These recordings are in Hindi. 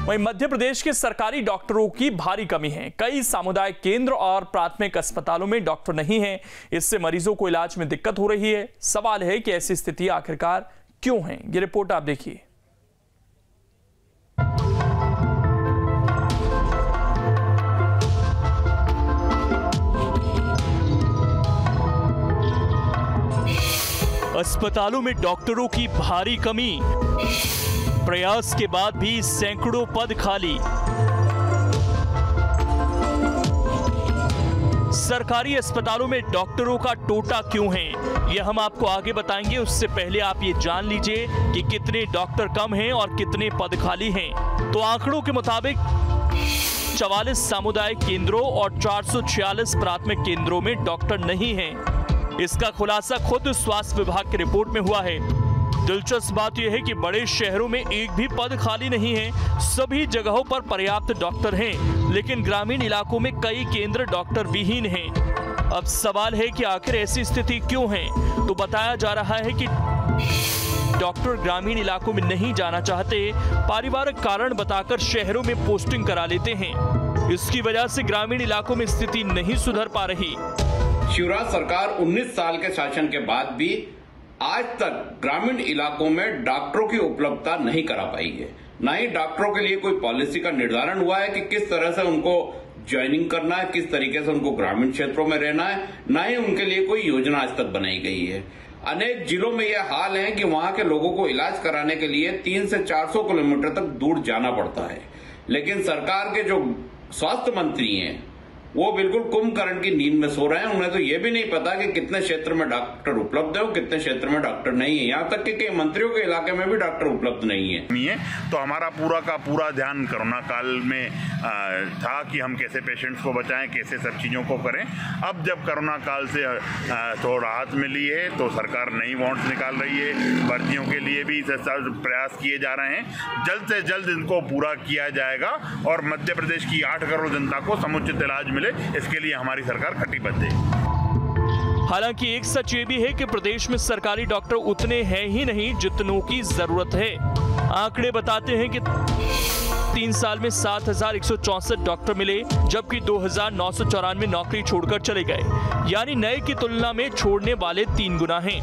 वहीं मध्य प्रदेश के सरकारी डॉक्टरों की भारी कमी है। कई सामुदायिक केंद्र और प्राथमिक अस्पतालों में डॉक्टर नहीं हैं। इससे मरीजों को इलाज में दिक्कत हो रही है। सवाल है कि ऐसी स्थिति आखिरकार क्यों है। ये रिपोर्ट आप देखिए। अस्पतालों में डॉक्टरों की भारी कमी, प्रयास के बाद भी सैकड़ों पद खाली। सरकारी अस्पतालों में डॉक्टरों का टोटा क्यों है, यह हम आपको आगे बताएंगे। उससे पहले आप ये जान लीजिए कि कितने डॉक्टर कम हैं और कितने पद खाली हैं। तो आंकड़ों के मुताबिक 44 सामुदायिक केंद्रों और 446 प्राथमिक केंद्रों में डॉक्टर नहीं हैं। इसका खुलासा खुद स्वास्थ्य विभाग की रिपोर्ट में हुआ है। दिलचस्प बात यह है कि बड़े शहरों में एक भी पद खाली नहीं है। सभी जगहों पर पर्याप्त डॉक्टर हैं, लेकिन ग्रामीण इलाकों में कई केंद्र डॉक्टर विहीन हैं। अब सवाल है कि आखिर ऐसी स्थिति क्यों है। तो बताया जा रहा है कि डॉक्टर ग्रामीण इलाकों में नहीं जाना चाहते, पारिवारिक कारण बताकर शहरों में पोस्टिंग करा लेते हैं। इसकी वजह से ग्रामीण इलाकों में स्थिति नहीं सुधर पा रही। शिवराज सरकार 19 साल के शासन के बाद भी आज तक ग्रामीण इलाकों में डॉक्टरों की उपलब्धता नहीं करा पाई है। न ही डॉक्टरों के लिए कोई पॉलिसी का निर्धारण हुआ है कि किस तरह से उनको ज्वाइनिंग करना है, किस तरीके से उनको ग्रामीण क्षेत्रों में रहना है। न ही उनके लिए कोई योजना आज तक बनाई गई है। अनेक जिलों में यह हाल है कि वहां के लोगों को इलाज कराने के लिए 300 से 400 किलोमीटर तक दूर जाना पड़ता है। लेकिन सरकार के जो स्वास्थ्य मंत्री हैं वो बिल्कुल कुंभकर्ण की नींद में सो रहे हैं। उन्हें तो ये भी नहीं पता कि कितने क्षेत्र में डॉक्टर उपलब्ध है और कितने क्षेत्र में डॉक्टर नहीं है। यहाँ तक कि मंत्रियों के इलाके में भी डॉक्टर उपलब्ध नहीं है। तो हमारा पूरा का पूरा ध्यान कोरोना काल में था कि हम कैसे पेशेंट्स को बचाएं, कैसे सब चीज़ों को करें। अब जब कोरोना काल से तो राहत मिली है तो सरकार नई वार्ड्स निकाल रही है। भर्तियों के लिए भी प्रयास किए जा रहे हैं। जल्द से जल्द इनको पूरा किया जाएगा और मध्य प्रदेश की 8 करोड़ जनता को समुचित इलाज, इसके लिए हमारी सरकार कटिबद्ध है। हालांकि एक सच ये भी है कि प्रदेश में सरकारी डॉक्टर उतने हैं ही नहीं जितनों की जरूरत है। आंकड़े बताते हैं कि 3 साल में 7,164 डॉक्टर मिले, जबकि 2,994 नौकरी छोड़कर चले गए, यानी नए की तुलना में छोड़ने वाले 3 गुना हैं।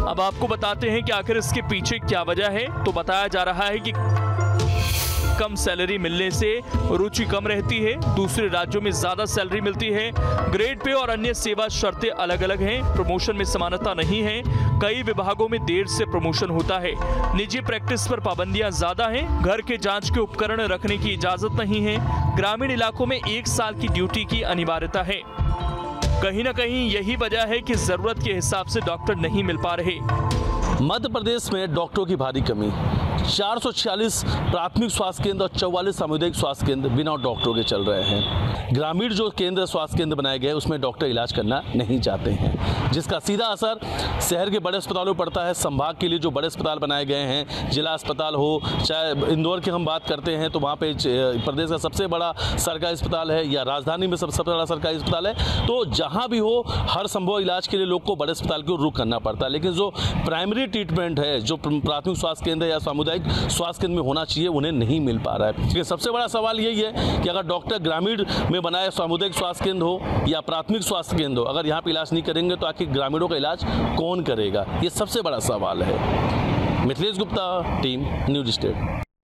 अब आपको बताते हैं कि आखिर इसके पीछे क्या वजह है। तो बताया जा रहा है कि कम सैलरी मिलने से रुचि कम रहती है, दूसरे राज्यों में ज्यादा सैलरी मिलती है, ग्रेड पे और अन्य सेवा शर्तें अलग अलग हैं, प्रमोशन में समानता नहीं है, कई विभागों में देर से प्रमोशन होता है, निजी प्रैक्टिस पर पाबंदियां ज्यादा हैं, घर के जांच के उपकरण रखने की इजाजत नहीं है, ग्रामीण इलाकों में 1 साल की ड्यूटी की अनिवार्यता है। कहीं ना कहीं यही वजह है कि जरूरत के हिसाब से डॉक्टर नहीं मिल पा रहे। मध्य प्रदेश में डॉक्टरों की भारी कमी, 446 प्राथमिक स्वास्थ्य केंद्र और 44 सामुदायिक स्वास्थ्य केंद्र बिना डॉक्टरों के चल रहे हैं। ग्रामीण जो केंद्र स्वास्थ्य केंद्र बनाए गए उसमें डॉक्टर इलाज करना नहीं चाहते हैं, जिसका सीधा असर शहर के बड़े अस्पतालों पर पड़ता है। संभाग के लिए जो बड़े अस्पताल बनाए गए हैं, जिला अस्पताल हो, चाहे इंदौर की हम बात करते हैं तो वहाँ पे प्रदेश का सबसे बड़ा सरकारी अस्पताल है, या राजधानी में सबसे बड़ा सरकारी अस्पताल है। तो जहाँ भी हो हर संभव इलाज के लिए लोग को बड़े अस्पताल को रुख करना पड़ता है। लेकिन जो प्राइमरी ट्रीटमेंट है, जो प्राथमिक स्वास्थ्य केंद्र या सामुदायिक स्वास्थ्य केंद्र में होना चाहिए, उन्हें नहीं मिल पा रहा है। लेकिन सबसे बड़ा सवाल यही है कि अगर डॉक्टर ग्रामीण में बनाए सामुदायिक स्वास्थ्य केंद्र हो या प्राथमिक स्वास्थ्य केंद्र हो, अगर यहाँ पे इलाज नहीं करेंगे तो आखिर ग्रामीणों का इलाज कौन करेगा? ये सबसे बड़ा सवाल है। Mithilesh Gupta, team news state.